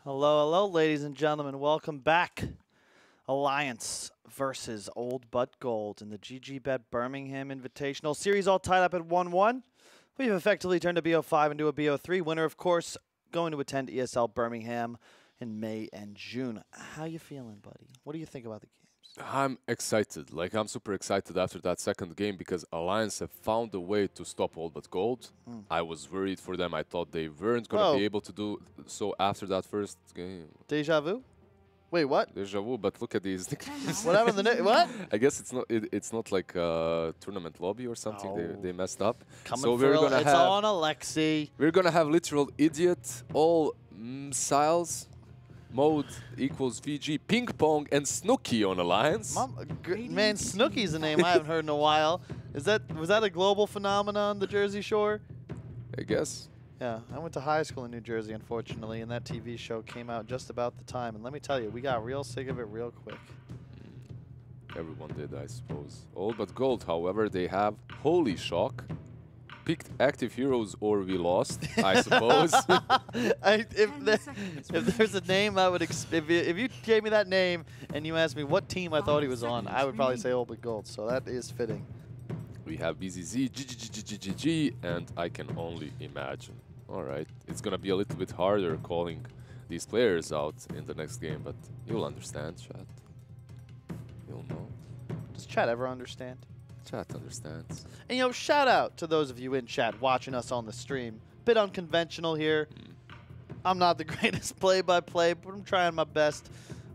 Hello, hello, ladies and gentlemen. Welcome back. Alliance versus Old But Gold in the GG.BET Birmingham Invitational. Series all tied up at 1-1. We've effectively turned a BO5 into a BO3. Winner, of course, going to attend ESL Birmingham in May and June. How you feeling, buddy? What do you think about the games? I'm excited. I'm super excited after that second game because Alliance have found a way to stop Old But Gold. I was worried for them. I thought they weren't going to be able to do so after that first game. Deja vu? Wait, what? Deja vu, but look at these. What happened? What? I guess it's not like a tournament lobby or something. Oh. They messed up. Coming so for we're gonna it's on Alexi. We're gonna have literal idiot all styles. Mode equals VG, ping pong, and Snooki on Alliance. Man, Snooki's a name I haven't heard in a while. Was that a global phenomenon on the Jersey Shore? I guess. Yeah, I went to high school in New Jersey, unfortunately, and that TV show came out just about the time. And let me tell you, we got real sick of it real quick. Everyone did, I suppose. Old But Gold, however, they have Holy Shock. Picked active heroes or we lost, I suppose. If there's a name I would if you gave me that name and you asked me what team I thought he was on, I would probably say Old But Gold. So that is fitting. We have BZZ, GG, and I can only imagine. All right, it's gonna be a little bit harder calling these players out in the next game, but you'll understand, chat. You'll know. Does chat ever understand? Chat understands. And, you know, shout out to those of you in chat watching us on the stream. Bit unconventional here. I'm not the greatest play-by-play, but I'm trying my best.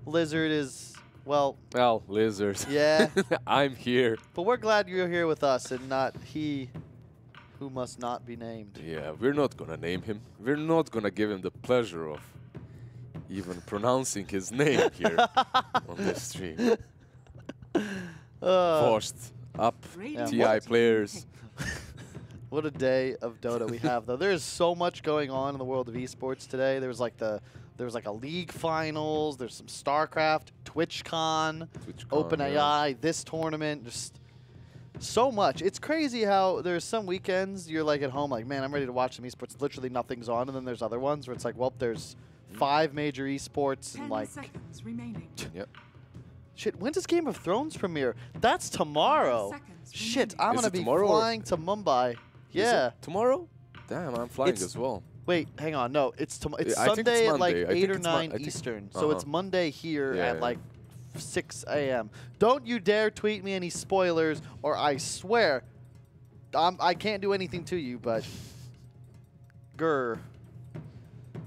Lizard is, well... Well, Lizard. Yeah. I'm here. But we're glad you're here with us and not he who must not be named. Yeah, we're not gonna name him. We're not gonna give him the pleasure of even pronouncing his name here on this stream. Forced up TI players. What a day of Dota we have, though. There is so much going on in the world of esports today. There was like a league finals. There's some StarCraft, TwitchCon, OpenAI, this tournament. Just so much. It's crazy how there's some weekends you're like at home, like, man, I'm ready to watch some esports. Literally nothing's on, and then there's other ones where it's like, well, there's 5 major esports and like. 10 seconds remaining. Yep. Shit, when does Game of Thrones premiere? That's tomorrow. Shit, I'm going to be flying to Mumbai. Yeah. Is it tomorrow? Damn, I'm flying as well. Wait, hang on. No, it's Sunday at like 8 or 9 Eastern. So it's Monday here at like 6 a.m. Don't you dare tweet me any spoilers or I swear I can't do anything to you, but grr.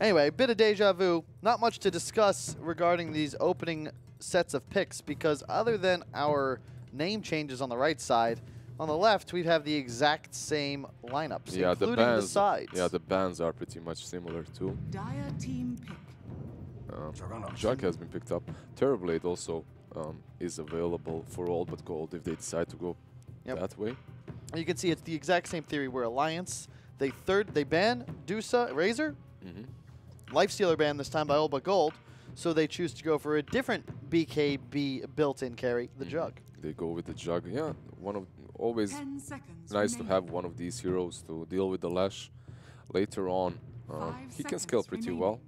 Anyway, bit of deja vu. Not much to discuss regarding these opening sets of picks because other than our name changes on the right side, on the left we have the exact same lineups, including the sides. Yeah, the bans are pretty much similar too. Dire team pick. Jug has been picked up. Terrorblade also is available for Old But Gold if they decide to go that way. And you can see it's the exact same theory where Alliance, they ban Dusa, Razor, Lifestealer ban this time by Old But Gold. So they choose to go for a different BKB built-in carry, the Jug. They go with the Jug. Yeah, always nice to have one of these heroes to deal with the Lash later on. He can scale pretty well.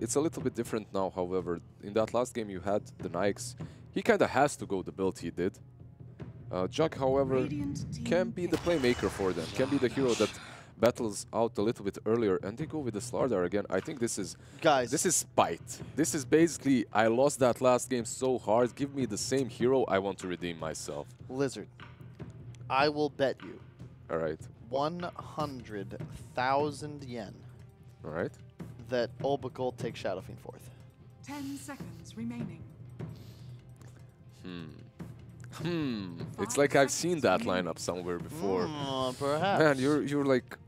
It's a little bit different now, however. In that last game you had the Nikes. He kind of has to go the build he did. Jug, however, can be the playmaker for them. Can be the hero that battles out a little bit earlier, and they go with the Slardar again. I think this is spite. This is basically, I lost that last game so hard. Give me the same hero. I want to redeem myself. Lizard, I will bet you. All right. 100,000 yen. All right. That Old But Gold takes Shadow Fiend 4th. 10 seconds remaining. It's like I've seen that lineup somewhere before. Perhaps. Man, you're like...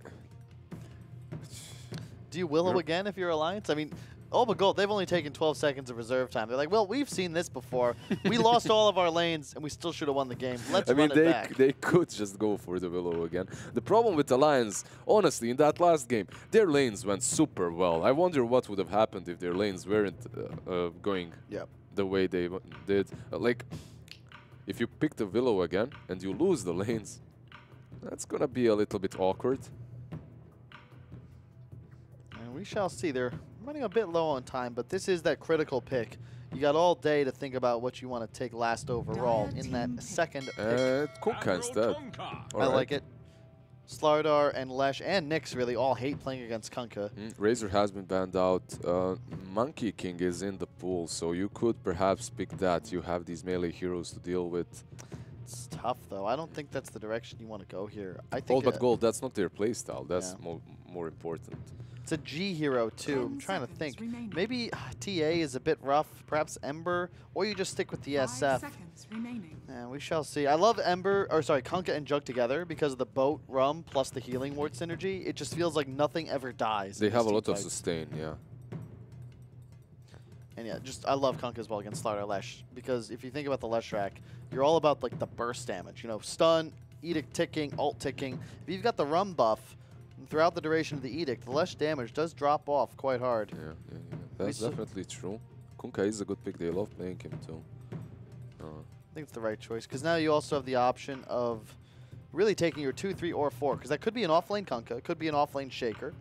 Do you Willow again if you're Alliance? I mean, Old But Gold, they've only taken 12 seconds of reserve time. They're like, well, we've seen this before. We lost all of our lanes, and we still should have won the game. Let's run it back. They could just go for the Willow again. The problem with Alliance, honestly, in that last game, their lanes went super well. I wonder what would have happened if their lanes weren't going the way they did. If you pick the Willow again and you lose the lanes, that's going to be a little bit awkward. And we shall see. They're running a bit low on time, but this is that critical pick. You got all day to think about what you want to take last overall in that second pick. Kunkka instead. I like it. Slardar and Lesh and Nyx really all hate playing against Kunkka. Razor has been banned out. Monkey King is in the pool, so you could perhaps pick that. You have these melee heroes to deal with. It's tough, though. I don't think that's the direction you want to go here. I think Gold, but gold, that's not their playstyle. That's more important. It's a G hero, too. I'm trying to think. Maybe TA is a bit rough. Perhaps Ember, or you just stick with the SF. Yeah, we shall see. I love Kunkka and Jug together because of the boat, rum, plus the healing ward synergy. It just feels like nothing ever dies. They have a lot of sustain, yeah. And yeah, I love Kunkka as well against Slardar Lesh because if you think about the Lesh track, you're all about like the burst damage. You know, stun, edict ticking, ult ticking. If you've got the rum buff, throughout the duration of the edict, the Lesh damage does drop off quite hard. Yeah. That's definitely true. Kunkka is a good pick. They love playing him too. I think it's the right choice because now you also have the option of really taking your 2, 3, or 4 because that could be an offlane Kunkka, it could be an offlane Shaker.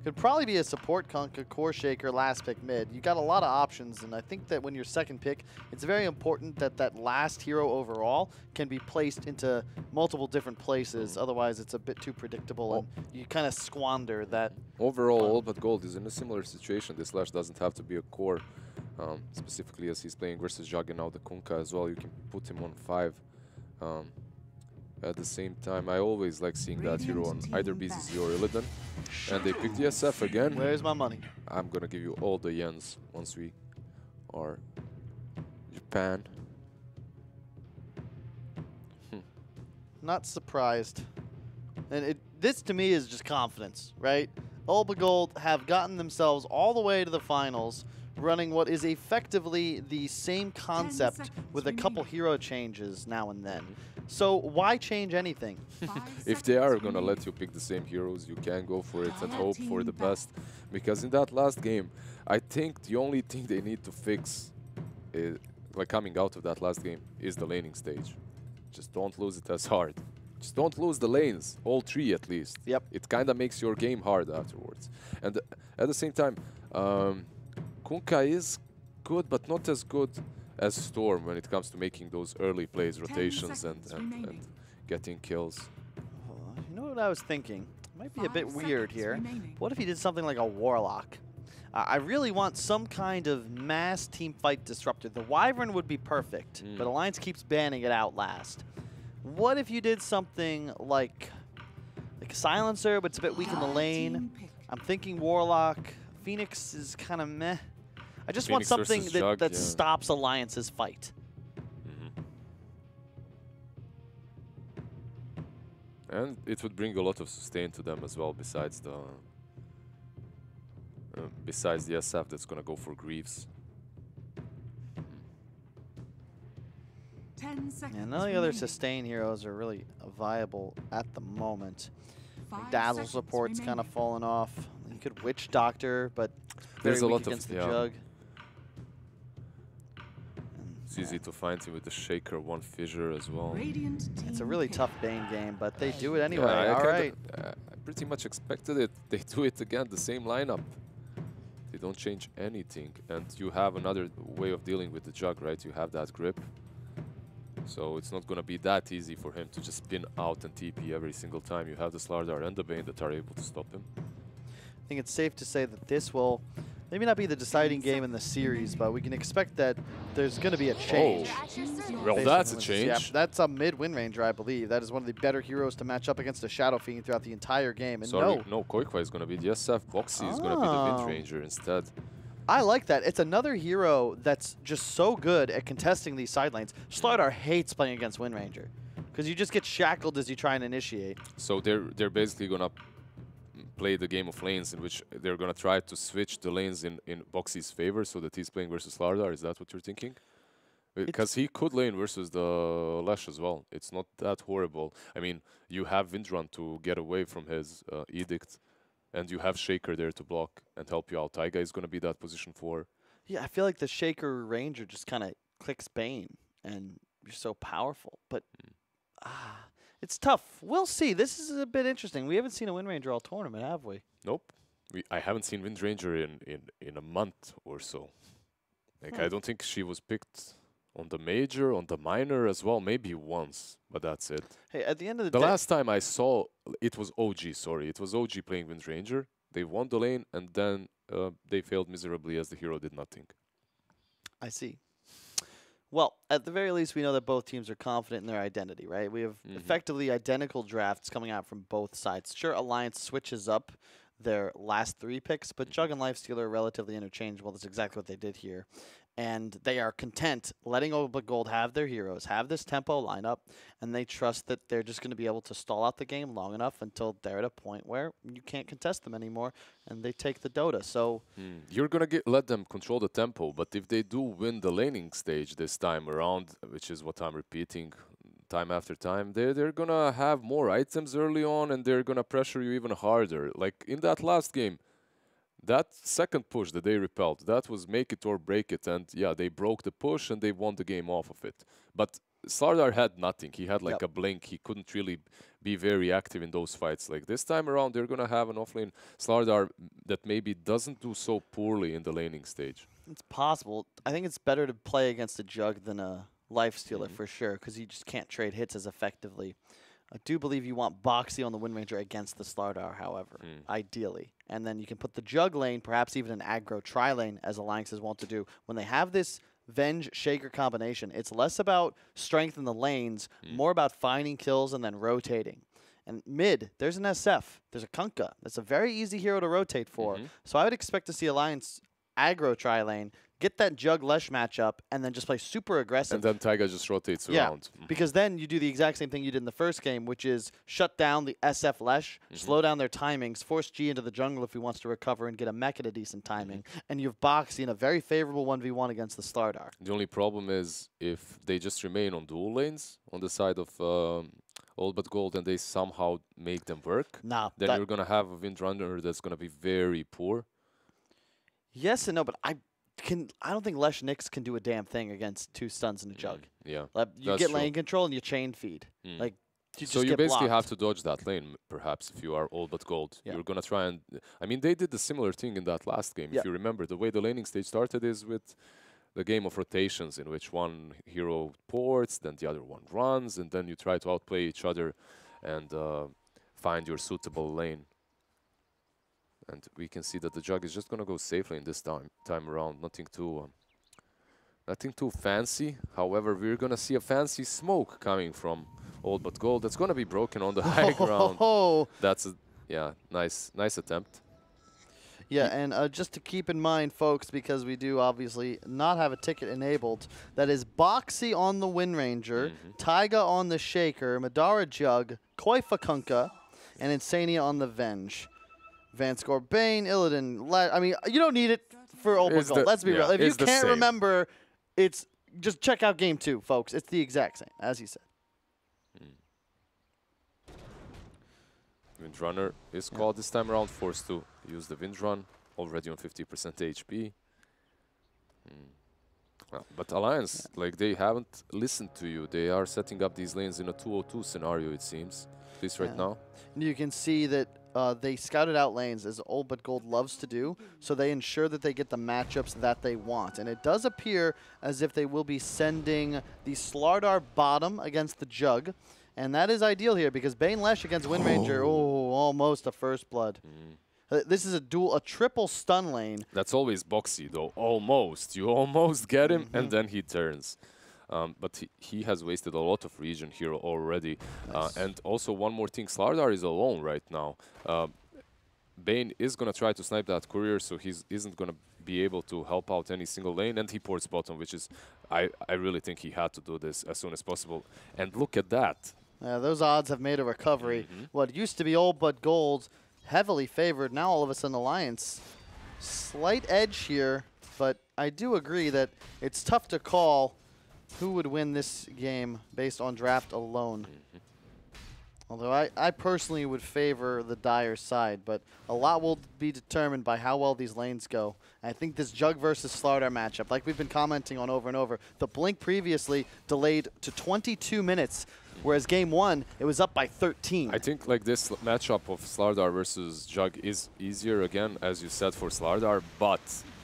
Could probably be a support Kunkka, core Shaker, last pick mid. You got a lot of options, and I think that when you're second pick, it's very important that that last hero overall can be placed into multiple different places. Otherwise, it's a bit too predictable, and you kind of squander that. Overall, All But Gold is in a similar situation. This Lash doesn't have to be a core, specifically as he's playing versus Jug and now the Kunkka as well. You can put him on 5. At the same time, I always like seeing that hero on either BZZ or Illidan. And they picked the SF again. Where's my money? I'm gonna give you all the yens once we are Japan. Not surprised. And this to me is just confidence, right? Ulba Gold have gotten themselves all the way to the finals, running what is effectively the same concept with a couple hero changes now and then. So why change anything? If they are going to let you pick the same heroes, you can go for it and hope for the best. Because in that last game, I think the only thing they need to fix, like coming out of that last game, is the laning stage. Just don't lose it as hard. Just don't lose the lanes, all 3 at least. Yep. It kind of makes your game hard afterwards. And at the same time, Kunkka is good, but not as good as Storm when it comes to making those early plays, rotations, and getting kills. You know what I was thinking? It might be a bit weird here. What if he did something like a Warlock? I really want some kind of mass team fight disruptor. The Wyvern would be perfect, but Alliance keeps banning it out last. What if you did something like a Silencer, but it's a bit weak in the lane? I'm thinking Warlock. Phoenix is kind of meh. I just want something that stops Alliance's fight. And it would bring a lot of sustain to them as well, besides the SF that's gonna go for Greaves. 10 seconds. Yeah, none of the other sustain heroes are really viable at the moment. Dazzle support's kind of fallen off. You could Witch Doctor, but very weak against the Jug. It's easy to find him with the Shaker, 1 Fissure as well. It's a really tough Bane game, but they do it anyway. Yeah, all right. I pretty much expected it. They do it again, the same lineup. They don't change anything. And you have another way of dealing with the Jug, right? You have that grip. So it's not going to be that easy for him to just spin out and TP every single time. You have the Slardar and the Bane that are able to stop him. I think it's safe to say that this will maybe not be the deciding game in the series, but we can expect that there's going to be a change. Well, that's a change. Yeah, that's a mid-Wind Ranger, I believe. That is one of the better heroes to match up against a Shadow Fiend throughout the entire game. And sorry, no, Koikwa is going to be the SF. Boxy is going to be the Wind Ranger instead. I like that. It's another hero that's just so good at contesting these side lanes. Slardar hates playing against Wind Ranger because you just get shackled as you try and initiate. So they're basically going to play the game of lanes in which they're going to try to switch the lanes in Boxy's favor so that he's playing versus Slardar. Is that what you're thinking? Because he could lane versus the Lash as well. It's not that horrible. I mean, you have Windrun to get away from his Edict. And you have Shaker there to block and help you out. Taiga is going to be that position 4. Yeah, I feel like the Shaker Ranger just kind of clicks Bane, and you're so powerful. But it's tough. We'll see. This is a bit interesting. We haven't seen a Wind Ranger all tournament, have we? Nope. I haven't seen Windranger in a month or so. Like, I don't think she was picked on the major, on the minor as well, maybe once, but that's it. Hey, at the end of the day... The last time I saw, it was OG, sorry. It was OG playing Windranger. They won the lane, and then they failed miserably as the hero did nothing. I see. Well, at the very least, we know that both teams are confident in their identity, right? We have effectively identical drafts coming out from both sides. Sure, Alliance switches up their last 3 picks, but Jug and Lifestealer are relatively interchangeable. That's exactly what they did here. And they are content letting All But Gold have their heroes, have this tempo lineup, and they trust that they're just going to be able to stall out the game long enough until they're at a point where you can't contest them anymore, and they take the Dota. So you're going to let them control the tempo, but if they do win the laning stage this time around, which is what I'm repeating time after time, they're going to have more items early on, and they're going to pressure you even harder. Like in that last game, that second push that they repelled, that was make it or break it. And yeah, they broke the push and they won the game off of it. But Slardar had nothing. He had like a blink. He couldn't really be very active in those fights. Like this time around, they're going to have an offlane Slardar that maybe doesn't do so poorly in the laning stage. It's possible. I think it's better to play against a Jug than a Lifestealer for sure, because you just can't trade hits as effectively. I do believe you want Boxy on the Windranger against the Slardar, however, ideally. And then you can put the Jug lane, perhaps even an aggro tri-lane, as Alliances want to do. When they have this Venge Shaker combination, it's less about strength in the lanes, more about finding kills and then rotating. And mid, there's an SF, there's a Kunkka. That's a very easy hero to rotate for. So I would expect to see Alliance aggro tri-lane, get that Jug Lesh matchup, and then just play super aggressive. And then Taiga just rotates around. Because then you do the exact same thing you did in the first game, which is shut down the SF Lesh, slow down their timings, force G into the jungle if he wants to recover and get a mech at a decent timing, and you have Boxy in a very favorable 1v1 against the Slardar. The only problem is if they just remain on dual lanes on the side of All But Gold and they somehow make them work, then you're going to have a Windrunner that's going to be very poor. Yes and no, but I don't think Lesh Nyx can do a damn thing against 2 stuns in a Jug. Yeah, like, you get lane control and you chain feed. Like, so you basically have to dodge that lane, perhaps, if you are All But Gold. You're going to try and... I mean, they did a similar thing in that last game. If you remember, the way the laning stage started is with the game of rotations in which one hero ports, then the other one runs, and then you try to outplay each other and find your suitable lane. And we can see that the Jug is just going to go safely in this time around. Nothing too fancy. However, we're going to see a fancy smoke coming from All But Gold. That's going to be broken on the high ground. That's a nice attempt. Yeah, and just to keep in mind, folks, because we do obviously not have a ticket enabled, that is Boxy on the Windranger, Taiga on the Shaker, Madara Jug, Koifa Kunkka, and Insania on the Venge. Vanscore, Bane, Illidan, I mean, you don't need it for All But Gold. Let's be real. If you can't remember, it's just check out Game 2, folks. It's the exact same, as you said. Windrunner is called this time around, forced to use the Windrun, already on 50% HP. Well, but Alliance, like, they haven't listened to you. They are setting up these lanes in a 2-0-2 scenario, it seems, at least right now. You can see that they scouted out lanes, as All But Gold loves to do, so they ensure that they get the matchups that they want. And it does appear as if they will be sending the Slardar bottom against the Jug, and that is ideal here because Bane Lesh against Windranger, almost a first blood. This is a triple stun lane. That's always Boxy, though. Almost. You almost get him, and then he turns. But he has wasted a lot of region here already. And also one more thing, Slardar is alone right now. Bane is going to try to snipe that courier, so he isn't going to be able to help out any single lane, and he ports bottom, which is, I really think he had to do this as soon as possible. And look at that. Those odds have made a recovery. What used to be All But Gold, heavily favored, now all of a sudden Alliance. Slight edge here, but I do agree that it's tough to call who would win this game based on draft alone. Although I personally would favor the Dire side, but a lot will be determined by how well these lanes go. And I think this Jug versus Slardar matchup, like we've been commenting on over and over, the blink previously delayed to 22 minutes. whereas game 1, it was up by 13. I think like this matchup of Slardar versus Jug is easier again, as you said, for Slardar, but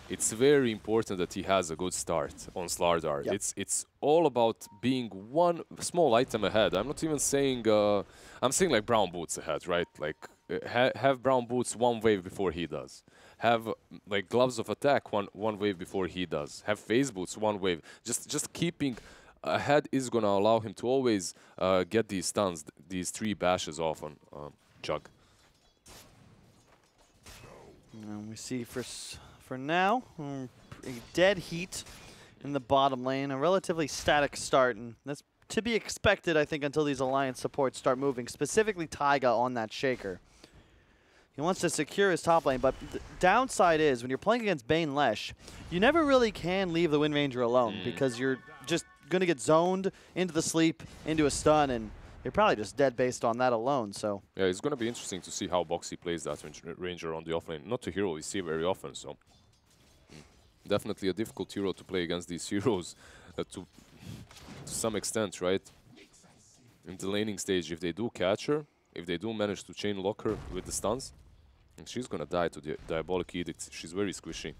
it's very important that he has a good start on Slardar. Yep. It's all about being one small item ahead. I'm not even saying, I'm saying like brown boots ahead, right? Like have brown boots one wave before he does. Have like gloves of attack one wave before he does. Have phase boots one wave. Just keeping ahead is gonna allow him to always get these stuns, these 3 bashes off on Jug. And we see for now a dead heat in the bottom lane, a relatively static start, and that's to be expected, I think, until these alliance supports start moving. Specifically, Taiga on that Shaker. He wants to secure his top lane, but the downside is when you're playing against Bane Lesh, you never really can leave the Wind Ranger alone because you're just going to get zoned into the sleep, into a stun, and you're probably just dead based on that alone. So yeah, it's going to be interesting to see how Boxy plays that Ranger on the offlane. Not a hero we see very often, so definitely a difficult hero to play against these heroes to some extent, right? In the laning stage, if they do catch her, if they do manage to chain lock her with the stuns, she's going to die to the Diabolic Edict. She's very squishy.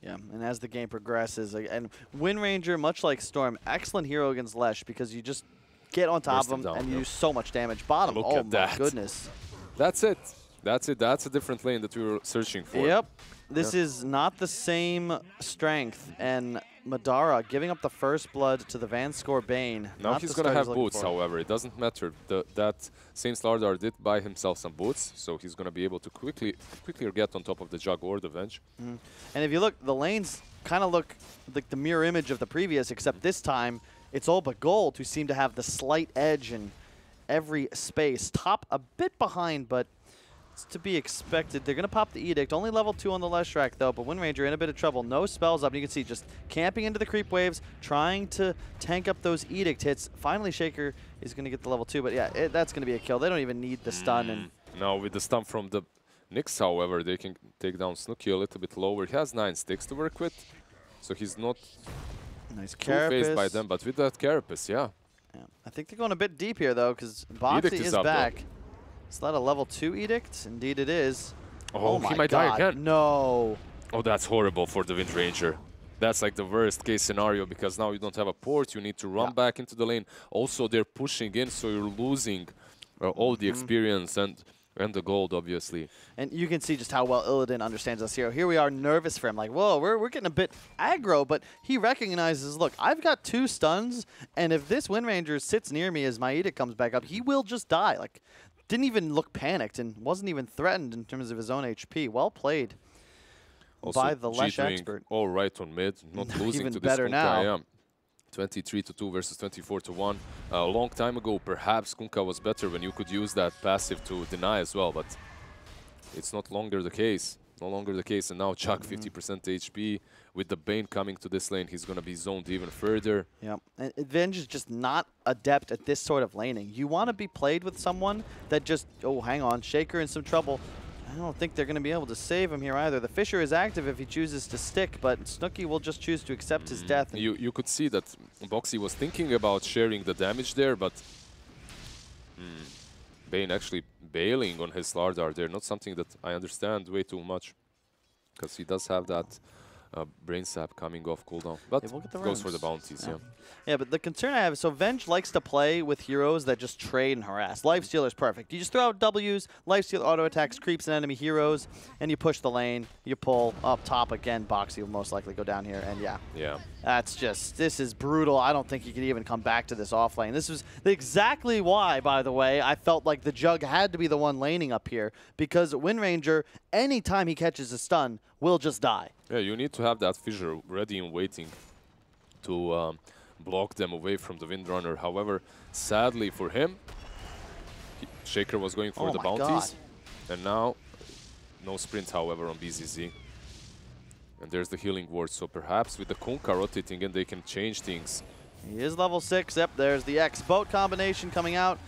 Yeah, and as the game progresses, and Wind Ranger, much like Storm, excellent hero against Lesh because you just get on top of him and you do so much damage. Bottom, oh my goodness. That's it. That's it. That's a different lane that we were searching for. Yep. This is not the same strength, and Madara giving up the first blood to the Vanscore Bane. Now he's going to have boots, however. It doesn't matter. That same Slardar did buy himself some boots, so he's going to be able to quickly get on top of the Jug or the Venge. And if you look, the lanes kind of look like the mirror image of the previous, except this time it's all but Gold who seem to have the slight edge in every space. Top a bit behind, but it's to be expected. They're going to pop the Edict. Only level 2 on the Leshrac, though, but Wind Ranger in a bit of trouble. No spells up. You can see just camping into the creep waves, trying to tank up those Edict hits. Finally, Shaker is going to get the level 2, but yeah, that's going to be a kill. They don't even need the stun. And now with the stun from the Nyx, however, they can take down Snooki a little bit lower. He has 9 sticks to work with, so he's not two-faced by them, but with that Carapace, yeah. I think they're going a bit deep here, though, because Boxy is back. Though. Is that a level 2 Edict? Indeed it is. Oh my might God. Die again. No. Oh, that's horrible for the Wind Ranger. That's like the worst case scenario because now you don't have a port. You need to run back into the lane. Also, they're pushing in, so you're losing all the experience and the gold, obviously. And you can see just how well Illidan understands this hero. Here we are nervous for him. Like, whoa, we're getting a bit aggro, but he recognizes, look, I've got 2 stuns, and if this Wind Ranger sits near me as my Edict comes back up, he will just die. Like, didn't even look panicked and wasn't even threatened in terms of his own HP. Well played also, by the Lesh expert. All right on mid, not losing even to better this now. Yeah. 23-2 versus 24-1. A long time ago, perhaps Kunkka was better when you could use that passive to deny as well, but it's not longer the case. No longer the case, and now Chuck 50% HP. With the Bane coming to this lane, he's going to be zoned even further. Yeah, and Venge is just not adept at this sort of laning. You want to be played with someone that just, oh, hang on, Shaker in some trouble. I don't think they're going to be able to save him here either. The Fisher is active if he chooses to stick, but Snooki will just choose to accept his death. You could see that Boxy was thinking about sharing the damage there, but Bane actually bailing on his Slardar there. Not something that I understand way too much, because he does have that brain sap coming off cooldown, but we'll get the goes for the bounties. Yeah, but the concern I have is, so Venge likes to play with heroes that just trade and harass. Lifestealer is perfect. You just throw out W's, Lifesteal auto attacks, creeps and enemy heroes, and you push the lane, you pull up top again. Boxy will most likely go down here, and yeah. That's just, this is brutal. I don't think he could even come back to this off lane. This was exactly why, by the way, I felt like the Jug had to be the one laning up here, because Wind Ranger, anytime he catches a stun, will just die. Yeah, you need to have that fissure ready and waiting to block them away from the Windrunner. However, sadly for him, Shaker was going for the bounties. And now, no sprint, however, on BZZ. And there's the healing ward, so perhaps with the Kunkka rotating in, they can change things. He is level 6. Yep, there's the X-Boat combination coming out.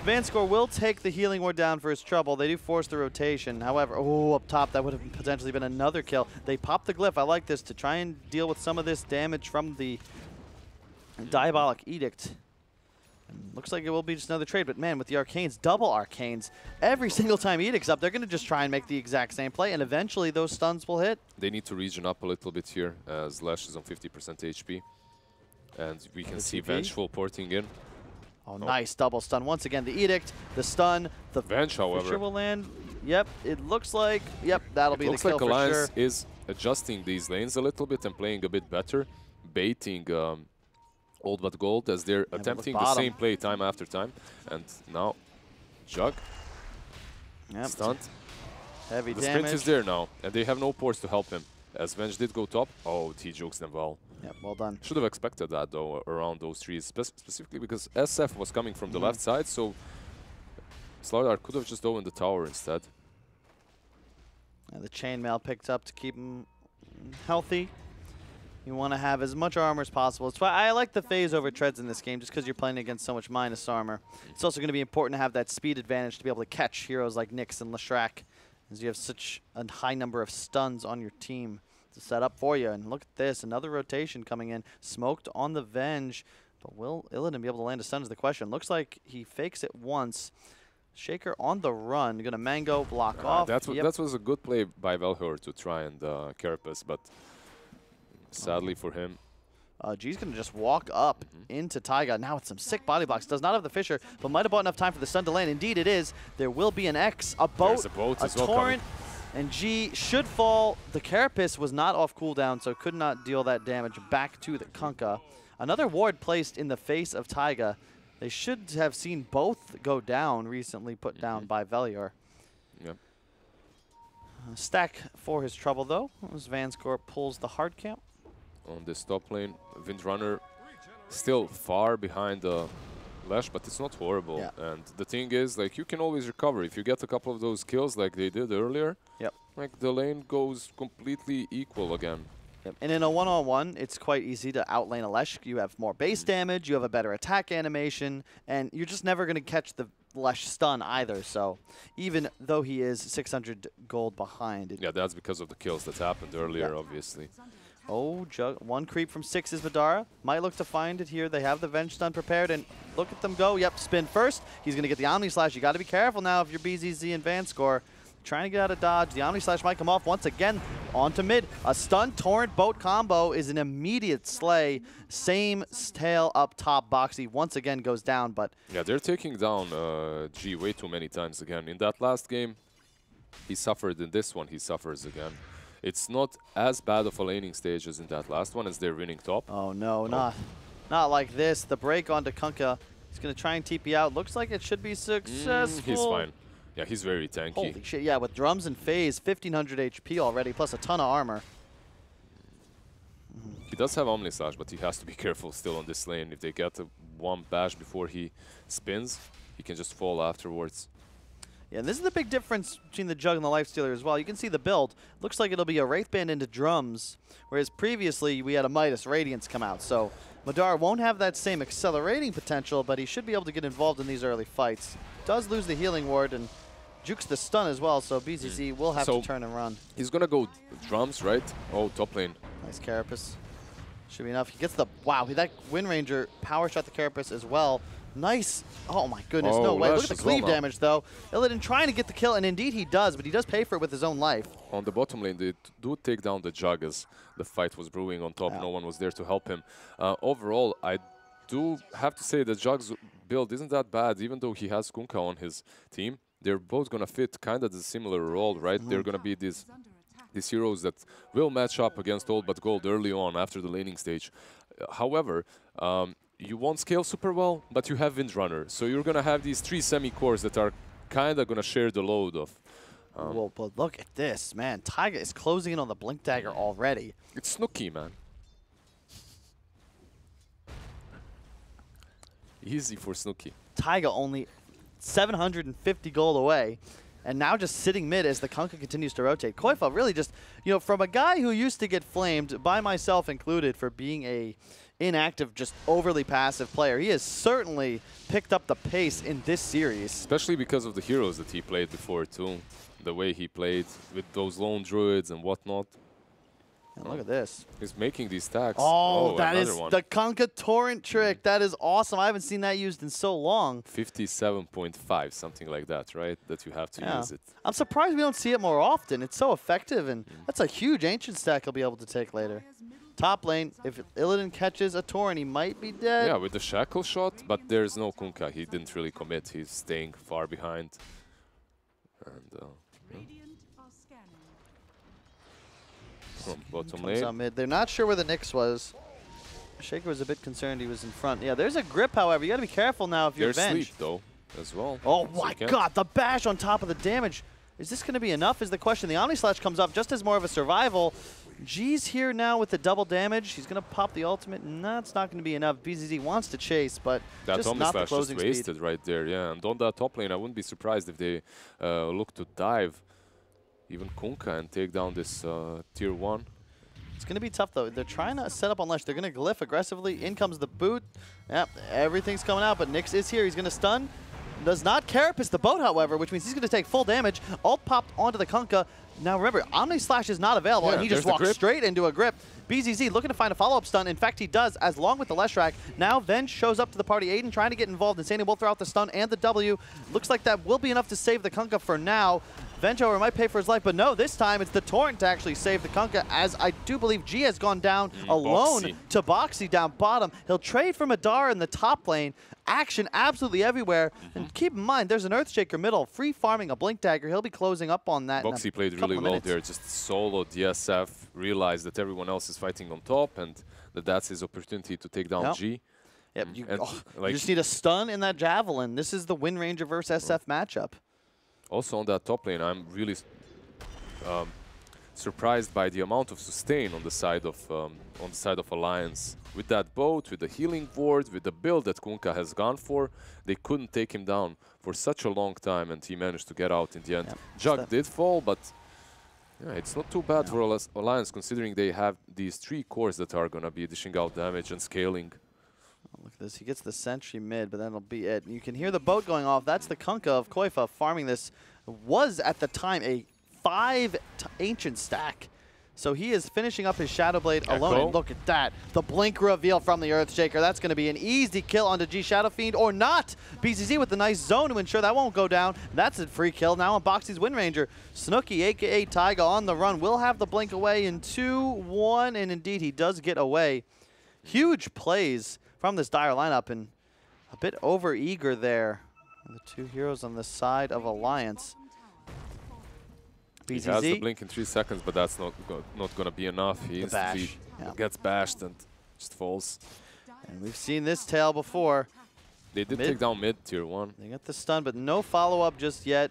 Vanscore will take the healing ward down for his trouble. They do force the rotation. However, oh, up top, that would have potentially been another kill. They pop the glyph. I like this to try and deal with some of this damage from the Diabolic Edict. Looks like it will be just another trade, but man, with the Arcanes, double Arcanes, every single time Edict's up, they're going to just try and make the exact same play, and eventually those stuns will hit. They need to regen up a little bit here, as Lash is on 50% HP. And we can see Vengeful porting in. Oh, nice double stun. Once again, the Edict, the stun, the Venge, however. Fisher will land. Yep, it looks like, yep, that'll be the kill for sure. Looks like Alliance is adjusting these lanes a little bit and playing a bit better, baiting Old But Gold as they're attempting the same play time after time. And now, Jug, stunned. Heavy the damage. sprint is there now, and they have no ports to help him. As Venge did go top, oh, he jukes them well. Yep, well done. Should have expected that, though, around those trees, specifically because SF was coming from the left side, so Slardar could have just dove in the tower instead. And the chainmail picked up to keep him healthy. You want to have as much armor as possible. It's why I like the phase over treads in this game, just because you're playing against so much minus armor. It's also going to be important to have that speed advantage to be able to catch heroes like Nyx and Leshrac, as you have such a high number of stuns on your team to set up for you. And look at this, another rotation coming in. Smoked on the Venge, but will Illidan be able to land a stun is the question. Looks like he fakes it once. Shaker on the run, gonna Mango block off. That was a good play by Velhor to try and Carapace, but sadly for him. G's going to just walk up into Taiga. Now with some sick body blocks. Does not have the Fisher, but might have bought enough time for the stun to land. Indeed it is. There will be an X, a boat, a torrent, and G should fall. The Carapace was not off cooldown, so could not deal that damage back to the Kunkka. Another ward placed in the face of Taiga. They should have seen both go down recently, put down by Velior. Yep. Stack for his trouble, though, as Vanscore pulls the hard camp. On this top lane, Windrunner still far behind Lash, but it's not horrible. Yeah. And the thing is, like, you can always recover. If you get a couple of those kills like they did earlier, like the lane goes completely equal again. Yep. And in a one-on-one, it's quite easy to outlane a Lesh. You have more base damage, you have a better attack animation, and you're just never going to catch the Lesh stun either. So even though he is 600 gold behind. Yeah, that's because of the kills that happened earlier, obviously. Oh, one creep from 6 is Vidara. Might look to find it here. They have the Venge stun prepared, and look at them go. Yep, spin first. He's going to get the Omni Slash. You got to be careful now if you're BZZ and Vanscore. Trying to get out of dodge. The Omni Slash might come off once again onto mid. A stun torrent boat combo is an immediate slay. Same tail up top. Boxy once again goes down, but yeah, they're taking down G way too many times again. In that last game, he suffered. In this one, he suffers again. It's not as bad of a laning stage as in that last one, as they're winning top. Oh no, not like this. The break onto Kunkka. He's going to try and TP out. Looks like it should be successful. He's fine. Yeah, he's very tanky. Holy shit, yeah, with drums and phase, 1500 HP already, plus a ton of armor. He does have Omni Slash, but he has to be careful still on this lane. If they get one bash before he spins, he can just fall afterwards. Yeah, and this is the big difference between the Jug and the Lifestealer as well. You can see the build. Looks like it'll be a Wraithband into drums, whereas previously we had a Midas Radiance come out. So Madar won't have that same accelerating potential, but he should be able to get involved in these early fights. Does lose the healing ward and jukes the stun as well, so BZZ will have to turn and run. He's going to go drums, right? Oh, top lane. Nice Carapace. Should be enough. He gets the, wow, that Wind Ranger power shot the Carapace as well. Nice. Oh my goodness, no way. Look at the cleave damage though. Illidan trying to get the kill, and indeed he does, but he does pay for it with his own life. On the bottom lane, they do take down the Jug as the fight was brewing on top. No one was there to help him. Overall, I do have to say that Jug's build isn't that bad, even though he has Kunkka on his team. They're both going to fit kind of the similar role, right? They're going to be these heroes that will match up against Old But Gold early on after the laning stage. However, you won't scale super well, but you have Windrunner. So you're going to have these 3 semi-cores that are kind of going to share the load of... well, but look at this, man. Taiga is closing in on the Blink Dagger already. It's Snooki, man. Easy for Snooki. Taiga only 750 gold away, and now just sitting mid as the Kunkka continues to rotate. Koifa really just, you know, from a guy who used to get flamed, by myself included, for being a inactive, just overly passive player, he has certainly picked up the pace in this series. Especially because of the heroes that he played before too. The way he played with those lone druids and whatnot. And look at this. He's making these stacks. Oh, that is one. the Kunkka torrent trick. That is awesome. I haven't seen that used in so long. 57.5, something like that, right? That you have to use it. I'm surprised we don't see it more often. It's so effective, and that's a huge ancient stack he'll be able to take later. Top lane, if Illidan catches a torrent, he might be dead. Yeah, with the shackle shot, but there's no Kunkka. He didn't really commit. He's staying far behind. And from bottom lane. Mid. They're not sure where the Nyx was. Shaker was a bit concerned he was in front. Yeah, there's a grip, however. You got to be careful now if you're There's sleep, though, as well. Oh, my God. The bash on top of the damage. Is this going to be enough is the question. The Omni Slash comes up just as more of a survival. G's here now with the double damage. He's going to pop the ultimate. No, it's not going to be enough. BZZ wants to chase, but that just not the closing just wasted right there, yeah. And on that top lane, I wouldn't be surprised if they look to dive even Kunkka and take down this tier 1. It's going to be tough, though. They're trying to set up on Lesh. They're going to glyph aggressively. In comes the boot. Yep, everything's coming out, but Nyx is here. He's going to stun. Does not carapace the boat, however, which means he's going to take full damage. Ult popped onto the Kunkka. Now remember, Omni Slash is not available, and he just walks straight into a grip. BZZ looking to find a follow-up stun. In fact, he does, as long with the Leshrac. Now Venge shows up to the party. Aiden trying to get involved. Insania will throw out the stun and the W. Looks like that will be enough to save the Kunkka for now. Venge, however, might pay for his life, but no, this time it's the Torrent to actually save the Kunkka, as I do believe G has gone down alone to Boxy down bottom. He'll trade for Madara in the top lane. Action absolutely everywhere. And keep in mind, there's an Earthshaker middle, free farming a Blink Dagger. He'll be closing up on that. Boxy played really well there, just soloed DSF, realized that everyone else is fighting on top, and that's his opportunity to take down G. Yep, you just need a stun in that Javelin. This is the Wind Ranger versus SF matchup. Also on that top lane, I'm really surprised by the amount of sustain on the side of Alliance. With that boat, with the healing ward, with the build that Kunkka has gone for, they couldn't take him down for such a long time, and he managed to get out in the end. Jug did fall, but yeah, it's not too bad for Alliance, considering they have these 3 cores that are going to be dishing out damage and scaling. Look at this. He gets the sentry mid, but that'll be it. You can hear the boat going off. That's the Kunkka of Koifa farming this. Was at the time a 5 ancient stack. So he is finishing up his Shadow Blade alone. And look at that. The blink reveal from the Earthshaker. That's going to be an easy kill onto G Shadow Fiend, or not. BZZ with the nice zone to ensure that won't go down. That's a free kill now on Boxy's Wind Ranger. Snooki, a.k.a. Taiga, on the run. Will have the blink away in 2-1, and indeed he does get away. Huge plays from this dire lineup, and a bit over-eager there. The 2 heroes on the side of Alliance. BZZ. He has the blink in 3 seconds, but that's not going to be enough. He instantly gets bashed and just falls. And we've seen this tale before. They did take down mid tier 1. They got the stun, but no follow-up just yet.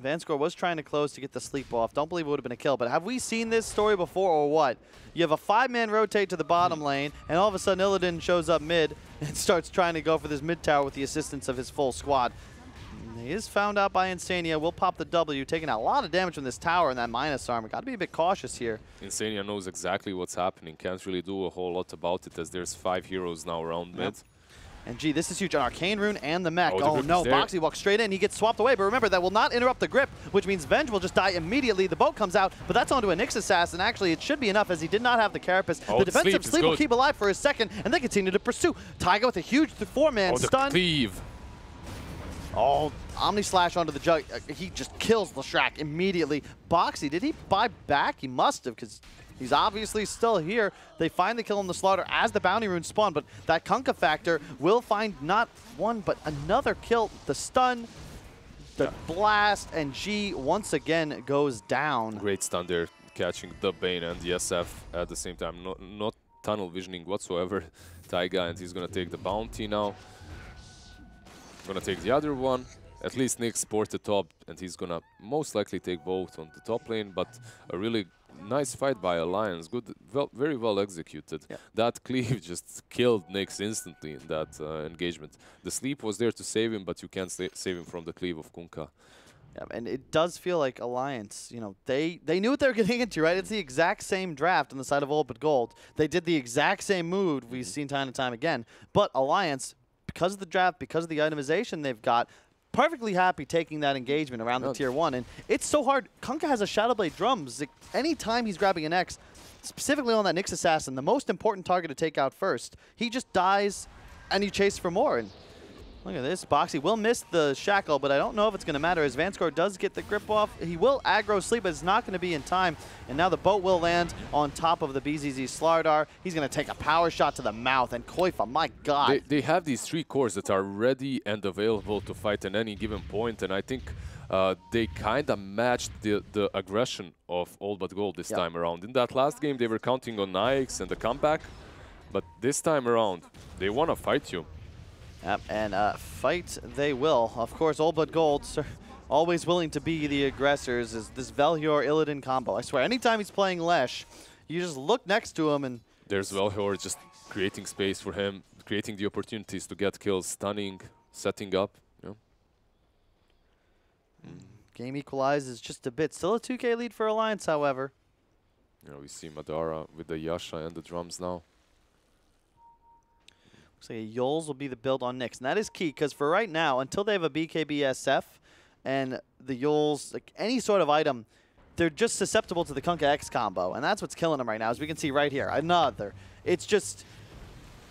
Vanscore was trying to close to get the sleep off. Don't believe it would have been a kill, but have we seen this story before or what? You have a 5-man rotate to the bottom lane, and all of a sudden Illidan shows up mid and starts trying to go for this mid tower with the assistance of his full squad. He is found out by Insania. Will pop the W, taking out a lot of damage from this tower and that minus armor. Got to be a bit cautious here. Insania knows exactly what's happening. Can't really do a whole lot about it, as there's 5 heroes now around mid. And gee, this is huge. An Arcane Rune and the mech. Oh no, Boxy walks straight in. He gets swapped away, but remember, that will not interrupt the grip, which means Venge will just die immediately. The boat comes out, but that's onto a Nyx Assassin. Actually, it should be enough, as he did not have the carapace. The defensive sleep will keep alive for a second, and they continue to pursue. Taiga with a huge 4-man stun. Cleave. Oh, Omni Slash onto the Jug. He just kills Leshrac immediately. Boxy, did he buy back? He must have, because he's obviously still here. They finally kill him the slaughter as the bounty runes spawn, but that Kunkka factor will find not one, but another kill. The stun, the blast, and G once again goes down. Great stun there, catching the Bane and the SF at the same time. Not tunnel visioning whatsoever. Taiga, and he's going to take the bounty now. Gonna take the other one. At least Nyx sported top, and he's gonna most likely take both on the top lane, but a really nice fight by Alliance. Good, very well executed. That cleave just killed Nyx instantly in that engagement. The sleep was there to save him, but you can't save him from the cleave of Kunkka. Yeah, and it does feel like Alliance, you know, they knew what they were getting into, right? It's the exact same draft on the side of Old But Gold. They did the exact same move we've seen time and time again, but Alliance, because of the draft, because of the itemization they've got, perfectly happy taking that engagement around the tier 1. And it's so hard. Kunkka has a Shadow Blade drums. Anytime he's grabbing an X, specifically on that Nyx Assassin, the most important target to take out first. He just dies, and you chase for more. And look at this. Boxy will miss the shackle, but I don't know if it's going to matter as Vanscore does get the grip off. He will aggro sleep, but it's not going to be in time. And now the boat will land on top of the BZZ Slardar. He's going to take a power shot to the mouth. And Koifa, my God. They have these 3 cores that are ready and available to fight at any given point. And I think they kind of matched the aggression of All But Gold this time around. In that last game, they were counting on Nyx and the comeback. But this time around, they want to fight you. Yep, and fight they will. Of course, All But Gold, always willing to be the aggressors, is this Velhyor-Illidan combo. I swear, anytime he's playing Lesh, you just look next to him and... There's Velhyor just creating space for him, creating the opportunities to get kills, stunning, setting up. Yeah. Game equalizes just a bit. Still a 2K lead for Alliance, however. Yeah, we see Madara with the Yasha and the drums now. Looks like a Yols will be the build on Nyx. And that is key, because for right now, until they have a BKB-SF and the Yols, like any sort of item, they're just susceptible to the Kunkka X combo. And that's what's killing them right now, as we can see right here. Another. It's just...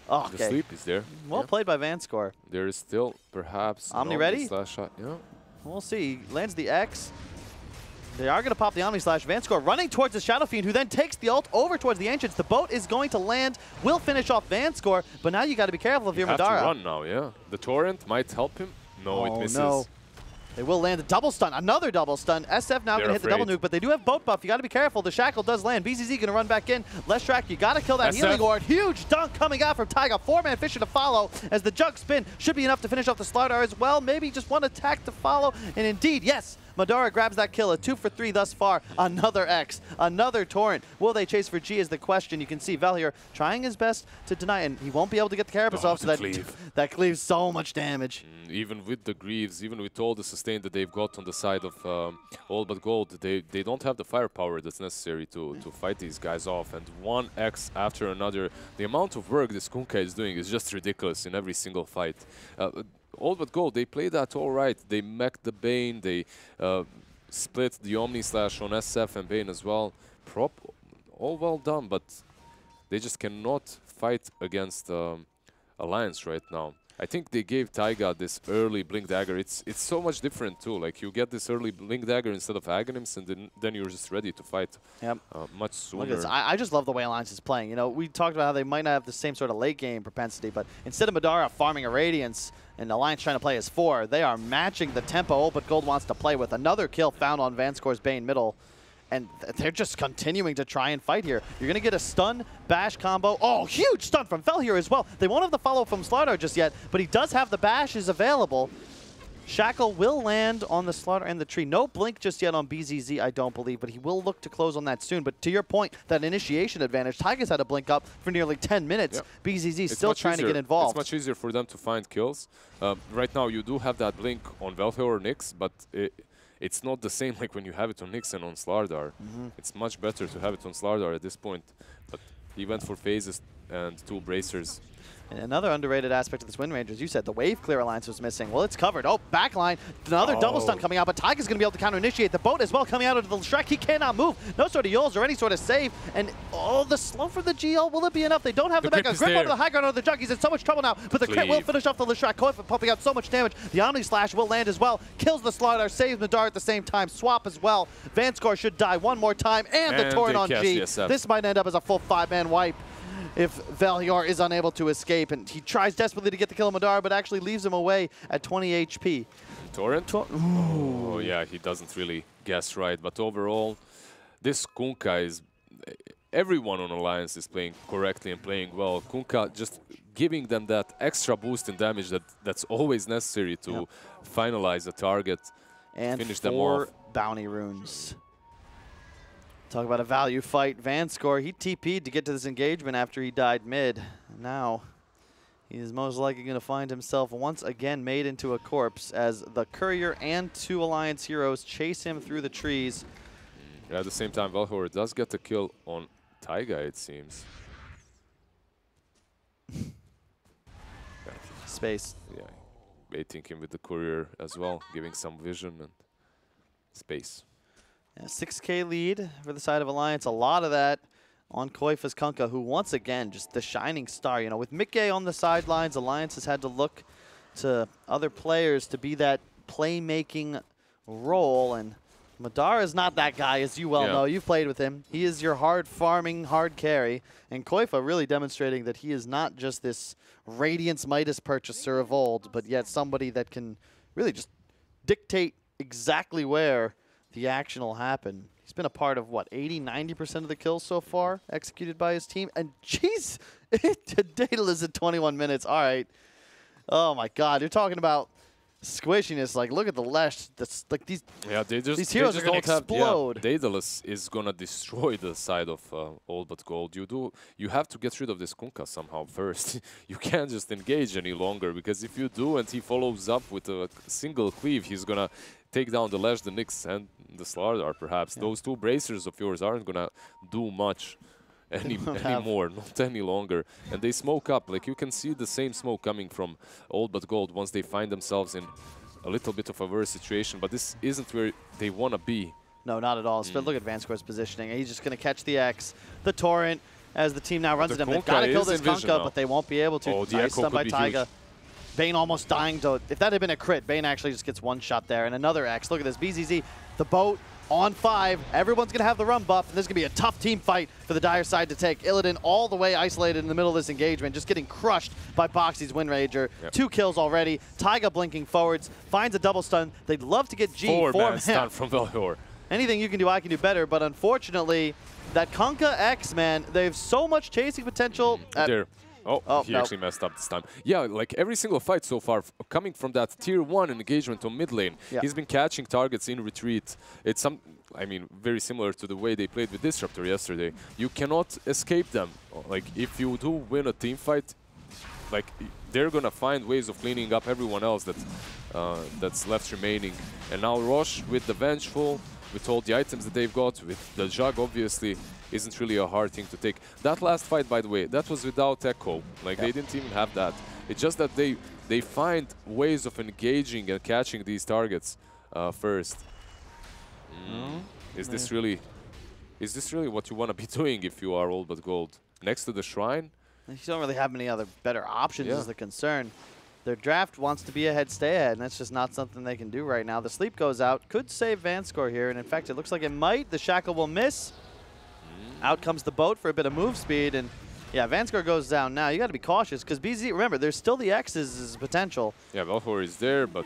Oh, okay. The sleep is there. Well played by Vanscore. There is still perhaps... Omni ready? Slash shot. Yeah. We'll see. He lands the X. They are going to pop the Omni Slash. Vanscore running towards the Shadow Fiend, who then takes the ult over towards the Ancients. The boat is going to land, will finish off Vanscore, but now you got to be careful if you're Madara. You have to run now, yeah. The Torrent might help him. No, it misses. No. They will land a double stun, another double stun. SF now going to hit the double nuke, but they do have boat buff. You got to be careful. The shackle does land. BZZ going to run back in. Leshrac, you got to kill that healing ward. Huge dunk coming out from Taiga. 4-man Fisher to follow as the jug spin should be enough to finish off the Slardar as well. Maybe just one attack to follow. And indeed, yes, Madara grabs that kill. A 2 for 3 thus far. Another X, another Torrent. Will they chase for G is the question. You can see Velhyor trying his best to deny, and he won't be able to get the Carapace off, so that cleaves so much damage. Even with the Greaves, even with all the sustain that they've got on the side of All But Gold, they don't have the firepower that's necessary to fight these guys off. And 1 X after another. The amount of work this Kunkka is doing is just ridiculous in every single fight. All But Gold, they play that all right. They mech the Bane, they split the Omni Slash on SF and Bane as well. All well done, but they just cannot fight against Alliance right now. I think they gave Taiga this early Blink Dagger. It's so much different too. Like you get this early Blink Dagger instead of Aghanims, and then you're just ready to fight much sooner. I just love the way Alliance is playing. You know, we talked about how they might not have the same sort of late game propensity, but instead of Madara farming a Radiance and Alliance trying to play as 4, they are matching the tempo All But Gold wants to play with. Another kill found on Vanscore's Bane middle. And they're just continuing to try and fight here. You're going to get a stun bash combo. Oh, huge stun from Velhyor as well. They won't have the follow from Slardar just yet, but he does have the bashes available. Shackle will land on the Slardar and the tree. No blink just yet on BZZ, I don't believe, but he will look to close on that soon. But to your point, that initiation advantage, Taiga's had a blink up for nearly 10 minutes. Yep. BZZ still trying to get involved. It's much easier for them to find kills. Right now, you do have that blink on Velhyor or Nyx, but it's not the same like when you have it on Nyx and on Slardar. It's much better to have it on Slardar at this point. But he went for phases and 2 bracers. And another underrated aspect of this win range, as you said, the wave clear alliance was missing. Well, it's covered. Oh, backline. Another double stun coming out, but Taiga's going to be able to counter-initiate. The boat as well coming out of the Shrek. He cannot move. No sort of Yols or any sort of save. And the slow for the GL, will it be enough? They don't have the mega grip over the high ground of the jug. He's in so much trouble now, but the crit will finish off the Leshrac. Koifa pumping out so much damage. The Omni Slash will land as well. Kills the Slardar, saves Madara at the same time. Swap as well. Vanscore should die one more time, and the Torrent on G. This might end up as a full 5-man wipe if Velhyor is unable to escape, and he tries desperately to get the kill on Madara, but actually leaves him away at 20 HP. Torrent? Oh, yeah, he doesn't really guess right, but overall, this Kunkka is... Everyone on Alliance is playing correctly and playing well. Kunkka just giving them that extra boost in damage that's always necessary to finalize the target, and finish them off. 4 bounty runes. Talk about a value fight. Vanscore, he TP'd to get to this engagement after he died mid. Now, he is most likely going to find himself once again made into a corpse as the Courier and 2 Alliance heroes chase him through the trees. Yeah, at the same time, Velhyor does get the kill on Taiga, it seems. Space. Yeah, baiting him with the Courier as well, giving some vision and space. Yeah, 6K lead for the side of Alliance. A lot of that on Koifa's Kunkka, who once again, just the shining star. You know, with Mickey on the sidelines, Alliance has had to look to other players to be that playmaking role, and Madara is not that guy, as you well know. You've played with him. He is your hard farming, hard carry, and Koifa really demonstrating that he is not just this Radiance Midas purchaser of old, but yet somebody that can really just dictate exactly where the action will happen. He's been a part of, what, 80–90% of the kills so far executed by his team. And jeez, Daedalus at 21 minutes. All right. Oh, my God. You're talking about squishiness. Like, look at the Lesh. That's, like, these heroes are going to explode. Daedalus is going to destroy the side of All But Gold. You have to get rid of this Kunkka somehow first. You can't just engage any longer, because if you do and he follows up with a single cleave, he's going to take down the Lesh, the Nyx, and the Slardar, perhaps. Those two bracers of yours aren't going to do much anymore, not any longer. And they smoke up. Like, you can see the same smoke coming from All But Gold once they find themselves in a little bit of a worse situation. But this isn't where they want to be. No, not at all. But look at Vanscore's positioning. He's just going to catch the X, the Torrent, as the team now runs at him. They've got to kill this Kunkka, but they won't be able to. Oh, the Echo by could be Taiga. huge. Bane almost dying. If that had been a crit, Bane actually just gets one shot there. And another X. Look at this. BZZ, the boat on 5. Everyone's going to have the run buff. And this is going to be a tough team fight for the Dire side to take. Illidan all the way isolated in the middle of this engagement, just getting crushed by Boxy's Wind Rager. 2 kills already. Taiga blinking forwards, finds a double stun. They'd love to get G. 4-man stun from Valor. Anything you can do, I can do better. But unfortunately, that Kunkka X, man, they have so much chasing potential. He actually messed up this time. Yeah, like every single fight so far, coming from that tier 1 engagement on mid lane, he's been catching targets in retreat. It's very similar to the way they played with Disruptor yesterday. You cannot escape them. Like, if you do win a team fight, like, they're gonna find ways of cleaning up everyone else that's left remaining. And now Roche with the Vengeful, with all the items that they've got, with the Jug, obviously, isn't really a hard thing to take. That last fight, by the way, that was without Echo. Like, they didn't even have that. It's just that they find ways of engaging and catching these targets first. Is this really what you want to be doing if you are All But Gold? Next to the Shrine? You don't really have many other better options is the concern. Their draft wants to be ahead, stay ahead, and that's just not something they can do right now. The sleep goes out. Could save Vanscore here, and in fact, it looks like it might. The Shackle will miss. Out comes the boat for a bit of move speed, and yeah, Vanscore goes down now. You got to be cautious, because BZ, remember, there's still the X's potential. Yeah, Valor is there, but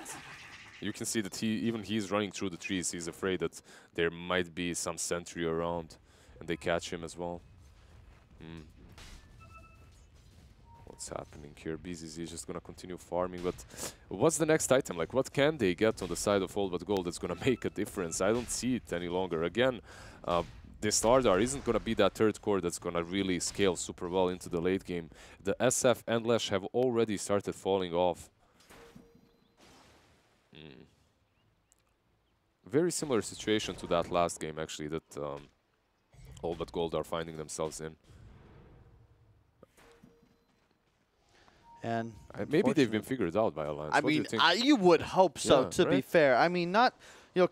you can see that he's running through the trees. He's afraid that there might be some sentry around, and they catch him as well. What's happening here? BZZ is just going to continue farming, but what's the next item? Like, what can they get on the side of All But Gold that's going to make a difference? I don't see it any longer. Again, this Slardar isn't going to be that third core that's going to really scale super well into the late game. The SF and Lesh have already started falling off. Very similar situation to that last game, actually, that All But Gold are finding themselves in. And maybe they've been figured out by Alliance. I mean, you would hope so, to be fair. I mean,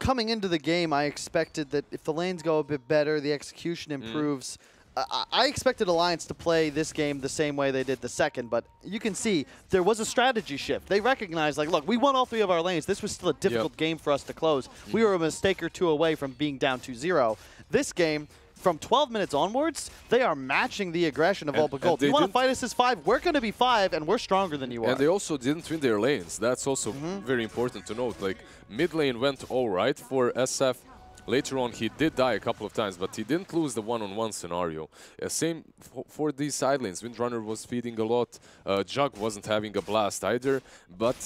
coming into the game, I expected that if the lanes go a bit better, the execution improves. I expected Alliance to play this game the same way they did the second, but you can see there was a strategy shift. They recognized, like, look, we won all 3 of our lanes. This was still a difficult game for us to close. We were a mistake or 2 away from being down 2-0. This game, from 12 minutes onwards, they are matching the aggression of All But Gold. You want to fight us as 5? We're going to be 5, and we're stronger than you are. And they also didn't win their lanes. That's also very important to note. Like, mid lane went all right for SF. Later on, he did die a couple of times, but he didn't lose the one-on-one scenario. Same for these side lanes. Windrunner was feeding a lot. Jug wasn't having a blast either. But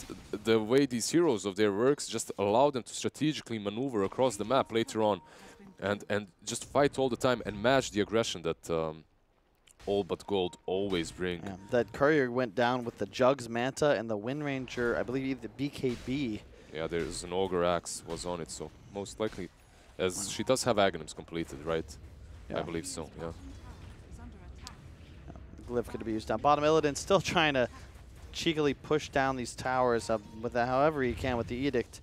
the way these heroes of their works just allowed them to strategically maneuver across the map later on. And just fight all the time and match the aggression that All But Gold always bring. Yeah, that Courier went down with the Jugs Manta and the Wind Ranger, I believe the BKB. Yeah, there's an Ogre Axe was on it, so most likely, as she does have Aghanims completed, right? Yeah. I believe so, yeah. Glyph could be used down bottom. Illidan still trying to cheekily push down these towers with however he can with the Edict.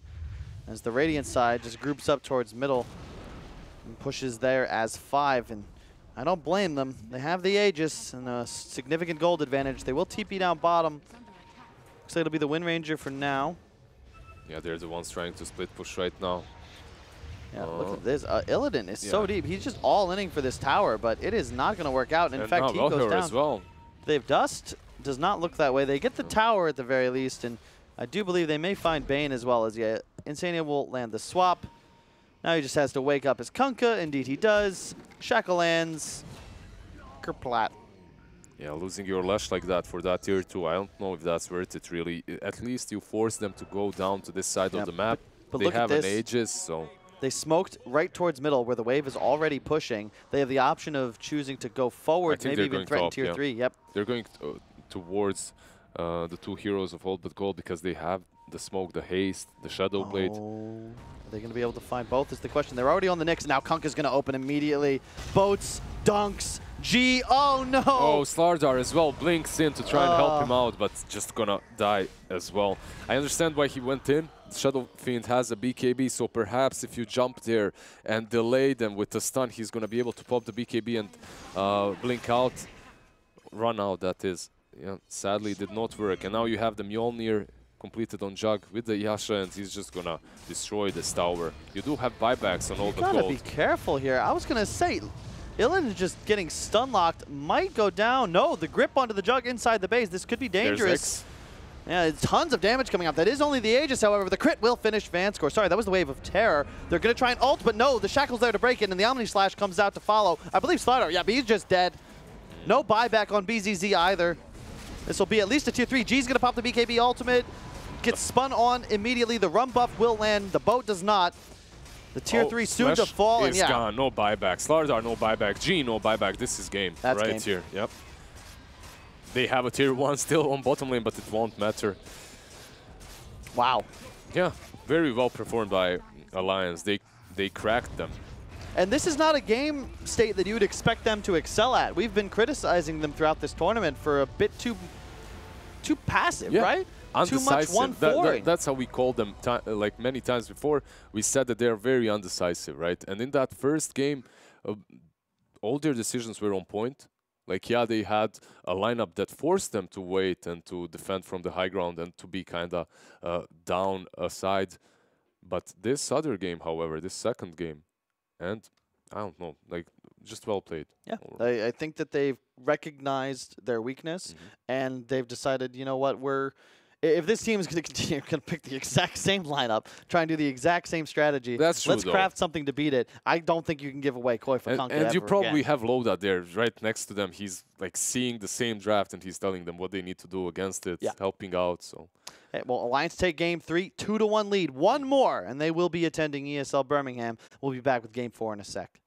As the Radiant side just groups up towards middle. And pushes there as 5, and I don't blame them. They have the Aegis and a significant gold advantage. They will TP down bottom. Looks like it'll be the Wind Ranger for now. Yeah, they're the ones trying to split push right now. Yeah, look at this. Illidan is so deep. He's just all-inning for this tower, but it is not going to work out. In fact, he goes down. As well. They have Dust. Does not look that way. They get the tower at the very least, and I do believe they may find Bane as well. As Insania will land the swap. Now he just has to wake up his Kunkka. Indeed he does. Shackle lands. Kerplat. Yeah, losing your Lash like that for that tier 2, I don't know if that's worth it really. At least you force them to go down to this side of the map. But they have an Aegis, so... They smoked right towards middle where the wave is already pushing. They have the option of choosing to go forward, maybe even threaten tier 3. Yep. They're going towards the 2 heroes of Old But Gold because they have the smoke, the haste, the Shadow Blade. Are they going to be able to find both is the question. They're already on the Nyx. Now Kunkka's going to open immediately. Boats, dunks, G. Oh, no. Oh, Slardar as well blinks in to try and help him out, but just going to die as well. I understand why he went in. Shadow Fiend has a BKB, so perhaps if you jump there and delay them with the stun, he's going to be able to pop the BKB and blink out. Run out, that is. Yeah, sadly, it did not work. And now you have the Mjolnir completed on Jug with the Yasha, and he's just going to destroy this tower. You do have buybacks on all the gold. You got to be careful here. I was going to say, Illidan just getting stun locked might go down. No, the grip onto the Jug inside the base. This could be dangerous. Yeah, tons of damage coming out. That is only the Aegis, however. The crit will finish Vanscore. Sorry, that was the Wave of Terror. They're going to try and ult, but no, the Shackle's there to break it, and the Omni Slash comes out to follow. I believe Slardar, yeah, but he's just dead. No buyback on BZZ either. This will be at least a tier 3. G's going to pop the BKB ultimate. Gets spun on immediately. The Rum buff will land. The boat does not. The tier 3 soon to fall. And gone. No buyback. Slardar, no buyback. G, no buyback. This is game. That's right game. Here. Yep. They have a tier 1 still on bottom lane, but it won't matter. Wow. Yeah, very well performed by Alliance. They cracked them. And this is not a game state that you would expect them to excel at. We've been criticizing them throughout this tournament for a bit too passive, right? Undecisive. Too much 1-4ing. That's how we called them like many times before. We said that they're very undecisive, right? And in that first game, all their decisions were on point. Like, yeah, they had a lineup that forced them to wait and to defend from the high ground and to be kind of down aside. But this other game, however, this second game, and I don't know, like, just well played. Yeah, I think that they've recognized their weakness, and they've decided, you know what, if this team is going to continue, going to pick the exact same lineup, try and do the exact same strategy. That's true, Let's craft something to beat it. I don't think you can give away Koi for Kunkka And you probably have Loda there right next to them. He's like seeing the same draft, and he's telling them what they need to do against it, helping out. So, hey, well, Alliance take game 3, 2-1 lead. One more, and they will be attending ESL Birmingham. We'll be back with game 4 in a sec.